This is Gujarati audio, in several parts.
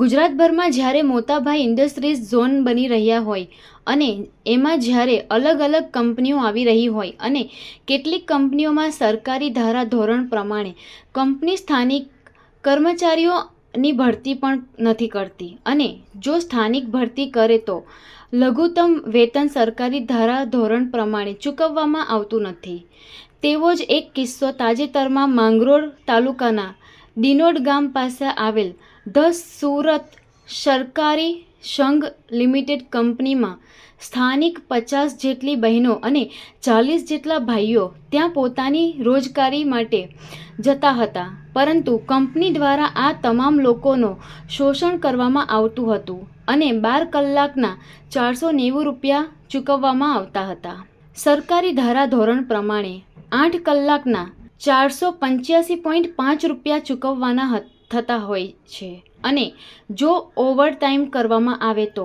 ગુજરાતભરમાં જ્યારે મોટાભાઈ ઇન્ડસ્ટ્રીઝ ઝોન બની રહ્યા હોય અને એમાં જ્યારે અલગ અલગ કંપનીઓ આવી રહી હોય અને કેટલીક કંપનીઓમાં સરકારી ધારા ધોરણ પ્રમાણે કંપની સ્થાનિક કર્મચારીઓની ભરતી પણ નથી કરતી અને જો સ્થાનિક ભરતી કરે તો લઘુત્તમ વેતન સરકારી ધારા ધોરણ પ્રમાણે ચૂકવવામાં આવતું નથી. તેવો જ એક કિસ્સો તાજેતરમાં માંગરોળ તાલુકાના દિનોડ ગામ પાસે આવેલ ધ સુરત સરકારી સંઘ લિમિટેડ કંપનીમાં સ્થાનિક 50 જેટલી બહેનો અને 40 જેટલા ભાઈઓ ત્યાં પોતાની રોજગારી માટે જતા હતા, પરંતુ કંપની દ્વારા આ તમામ લોકોનું શોષણ કરવામાં આવતું હતું અને 12 કલાકના 490 રૂપિયા ચૂકવવામાં આવતા હતા. સરકારી ધારા ધોરણ પ્રમાણે 8 કલાકના 485.5 રૂપિયા ચૂકવવાના થતા હોય છે અને જો ઓવરટાઈમ કરવામાં આવે તો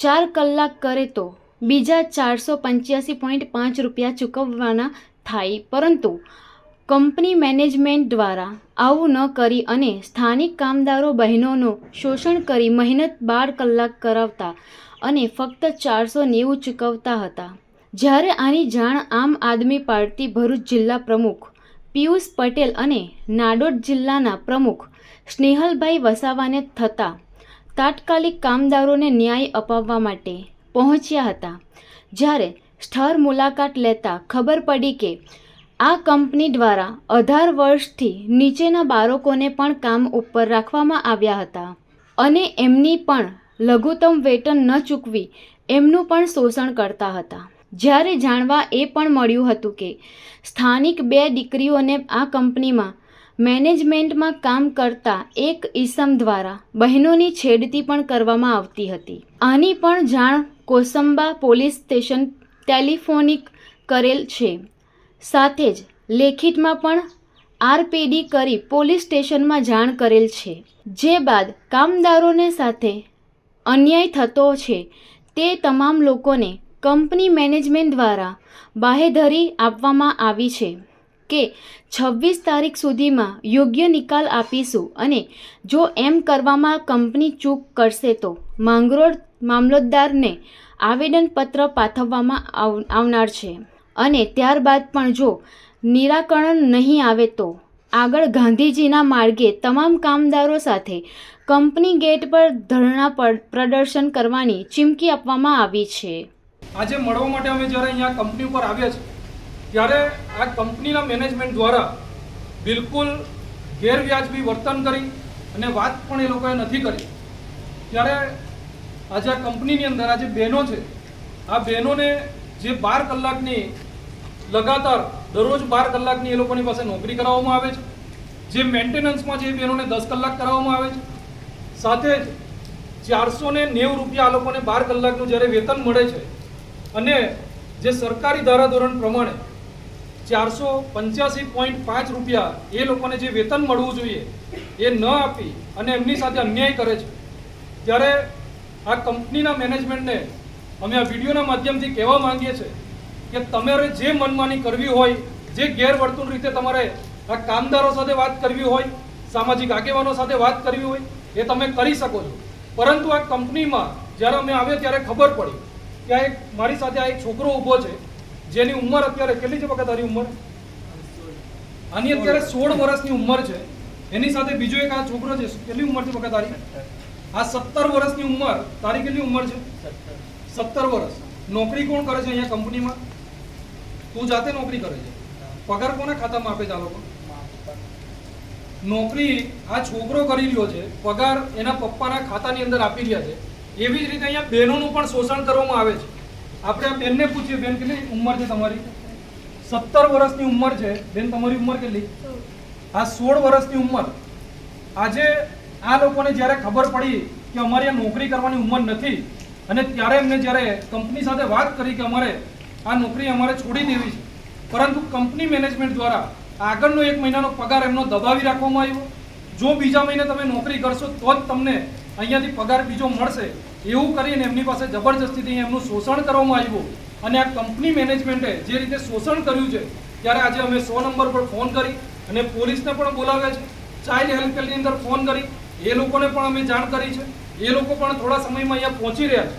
4 કલાક કરે તો બીજા 485.5 રૂપિયા ચૂકવવાના થાય, પરંતુ કંપની મેનેજમેન્ટ દ્વારા આવું ન કરી અને સ્થાનિક કામદારો બહેનોનું શોષણ કરી મહેનત 12 કલાક કરાવતા અને ફક્ત 490 ચૂકવતા હતા. જ્યારે આની જાણ આમ આદમી પાર્ટી ભરૂચ જિલ્લા પ્રમુખ પિયુષ પટેલ અને નાડોદ જિલ્લાના પ્રમુખ સ્નેહલભાઈ વસાવાને થતાં તાત્કાલિક કામદારોને ન્યાય અપાવવા માટે પહોંચ્યા હતા. જ્યારે સ્થળ મુલાકાત લેતા ખબર પડી કે આ કંપની દ્વારા 18 વર્ષથી નીચેના બાળકોને પણ કામ ઉપર રાખવામાં આવ્યા હતા અને એમની પણ લઘુત્તમ વેતન ન ચૂકવી એમનું પણ શોષણ કરતા હતા. જ્યારે જાણવા એ પણ મળ્યું હતું કે સ્થાનિક 2 દીકરીઓને આ કંપનીમાં મેનેજમેન્ટમાં કામ કરતા એક ઈસમ દ્વારા બહેનોની છેડતી પણ કરવામાં આવતી હતી. આની પણ જાણ કોસંબા પોલીસ સ્ટેશન ટેલિફોનિક કરેલ છે. સાથે જ લેખિતમાં પણ આરપીડી કરી પોલીસ સ્ટેશનમાં જાણ કરેલ છે. જે બાદ કામદારોને સાથે અન્યાય થતો છે તે તમામ લોકોને કંપની મેનેજમેન્ટ દ્વારા બાહેધરી આપવામાં આવી છે કે 26 તારીખ સુધીમાં યોગ્ય નિકાલ આપીશું અને જો એમ કરવામાં કંપની ચૂક કરશે તો માંગરોળ મામલતદારને આવેદનપત્ર પાઠવવામાં આવનાર છે અને ત્યારબાદ પણ જો નિરાકરણ નહીં આવે તો આગળ ગાંધીજીના માર્ગે તમામ કામદારો સાથે કંપની ગેટ પર ધરણા પ્રદર્શન કરવાની ચીમકી આપવામાં આવી છે. આજે મળવા માટે અમે જ્યારે અહીંયા કંપની ઉપર આવ્યા છે ત્યારે આ કંપનીના મેનેજમેન્ટ દ્વારા બિલકુલ ગેરવ્યાજબી વર્તન કરી અને વાત પણ એ લોકોએ નથી કરી. ત્યારે આજે આ કંપનીની અંદર આ જે બહેનો છે, આ બહેનોને જે 12 કલાકની લગાતાર દરરોજ 12 કલાકની એ લોકોની પાસે નોકરી કરાવવામાં આવે છે, જે મેન્ટેનન્સમાં જે બહેનોને 10 કલાક કરાવવામાં આવે છે, સાથે જ 490 રૂપિયા આ લોકોને 12 કલાકનું જ્યારે વેતન મળે છે અને જે સરકારી ધારા ધોરણ પ્રમાણે 485.5 રૂપિયા એ લોકોને જે વેતન મળવું જોઈએ એ ન આપી અને એમની સાથે અન્યાય કરે છે. ત્યારે આ કંપનીના મેનેજમેન્ટને અમે આ વિડીયોના માધ્યમથી કહેવા માંગીએ છીએ કે તમારે જે મનમાની કરવી હોય, જે ગેરવર્તણૂક રીતે તમારે આ કામદારો સાથે વાત કરવી હોય, સામાજિક આગેવાનો સાથે વાત કરવી હોય એ તમે કરી શકો છો. પરંતુ આ કંપનીમાં જ્યારે અમે આવ્યા ત્યારે ખબર પડી કે આ એક મારી સાથે આ એક છોકરો ઊભો છે જેની ઉંમર અત્યારે કેટલી છે વખત તારી ઉંમર? આની અત્યારે 16 વર્ષની ઉંમર છે. એની સાથે બીજો એક આ છોકરો છે, કેટલી ઉંમર છે વખત તારી? આ 17 વર્ષની ઉંમર. તારી કેટલી ઉંમર છે? 17 વર્ષ. નોકરી કોણ કરે છે અહીંયા કંપનીમાં? તું જાતે નોકરી કરે છે. પગાર કોના ખાતામાં આપે છે આ લોકો? નોકરી આ છોકરો કરી રહ્યો છે, પગાર એના પપ્પાના ખાતાની અંદર આપી રહ્યા છે. એવી જ રીતે અહીંયા બહેનોનું પણ શોષણ કરવામાં આવે છે. આપણે આ બેનને પૂછીએ, બેન કેટલી ઉંમર છે તમારી? 17 વર્ષની ઉંમર છે. બેન તમારી ઉંમર કેટલી? આ 16 વર્ષની ઉંમર. આજે આ લોકોને જ્યારે ખબર પડી કે અમારી આ નોકરી કરવાની ઉંમર નથી અને ત્યારે એમને જ્યારે કંપની સાથે વાત કરી કે અમારે આ નોકરી અમારે છોડી દેવી છે, પરંતુ કંપની મેનેજમેન્ટ દ્વારા આગળનો 1 મહિનાનો પગાર એમનો દબાવી રાખવામાં આવ્યો. જો બીજા મહિને તમે નોકરી કરશો તો જ તમને અહીંયાથી પગાર બીજો મળશે એવું કરીને એમની પાસે જબરજસ્તીથી એમનું શોષણ કરવામાં આવ્યું. અને આ કંપની મેનેજમેન્ટે જે રીતે શોષણ કર્યું છે ત્યારે આજે અમે 100 નંબર પર ફોન કરી અને પોલીસને પણ બોલાવ્યા છે, ચાઇલ્ડ હેલ્પલાઇનની અંદર ફોન કરી એ લોકોને પણ અમે જાણ કરી છે. એ લોકો પણ થોડા સમયમાં અહીંયા પહોંચી રહ્યા છે.